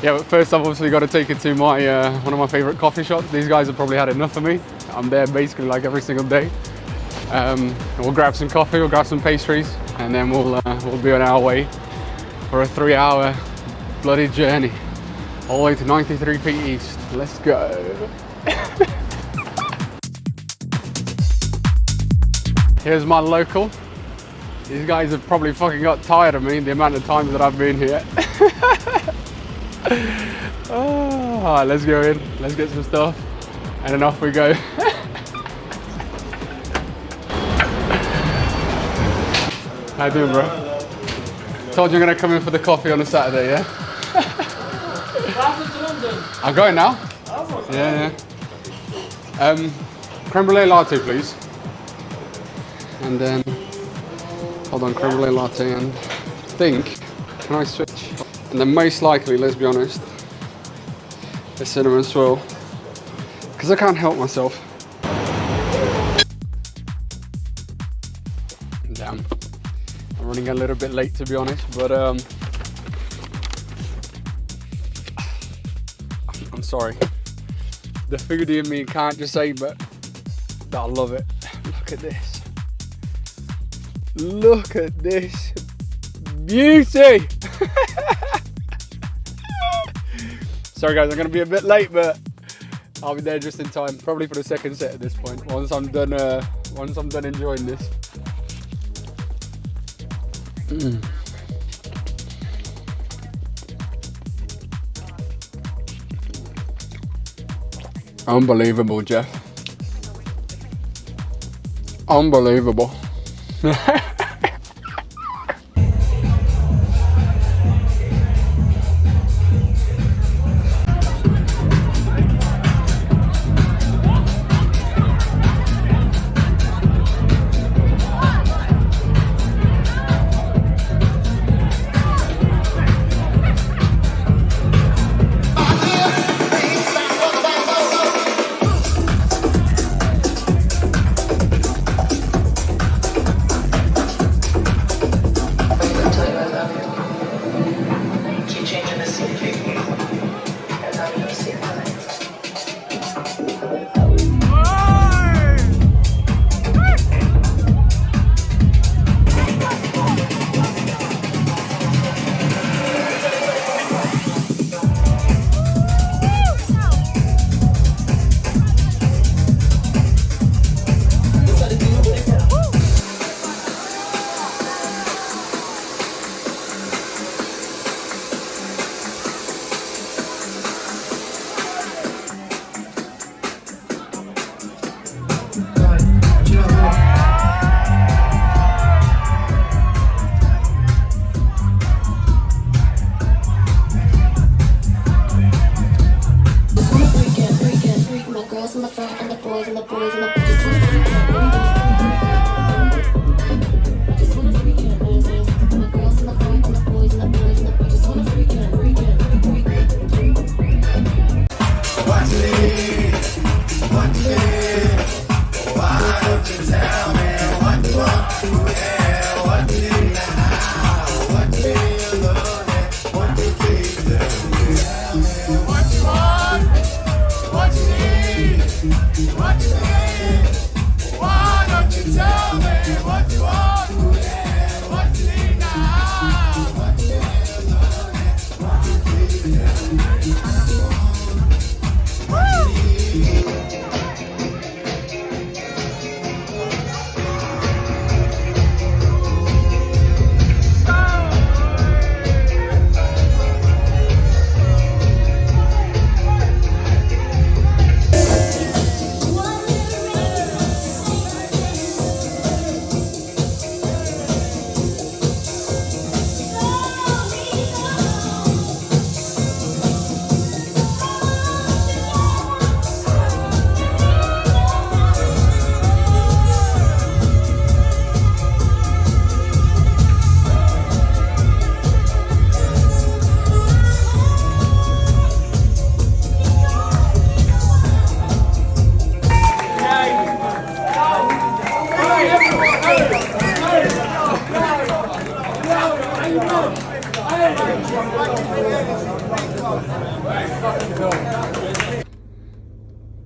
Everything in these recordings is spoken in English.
Yeah, but first I've obviously got to take it to my one of my favourite coffee shops. These guys have probably had enough of me. I'm there basically like every single day. We'll grab some coffee, we'll grab some pastries, and then we'll be on our way for a 3-hour bloody journey all the way to 93p East. Let's go. Here's my local. These guys have probably fucking got tired of me the amount of times that I've been here. Oh, let's go in, let's get some stuff, and then off we go. How you doing, bro? Told you I'm gonna come in for the coffee on a Saturday, yeah? I'm going now. Yeah. Creme brulee latte, please. And then, hold on, creme brulee latte, and can I switch? And then most likely, let's be honest, a cinnamon swirl, because I can't help myself. Damn, I'm running a little bit late to be honest, but I'm sorry. The foodie in me can't just say but that I love it. Look at this. Look at this beauty. Sorry guys, I'm gonna be a bit late, but I'll be there just in time, probably for the second set at this point. Once I'm done enjoying this. Unbelievable, Jeff. Unbelievable.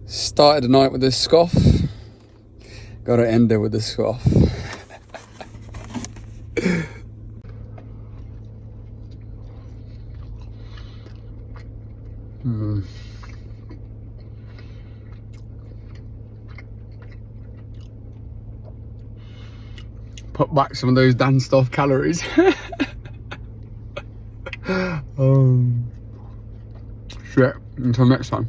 Started the night with a scoff. Gotta end it with a scoff. Put back some of those danced off calories. Shit, until next time.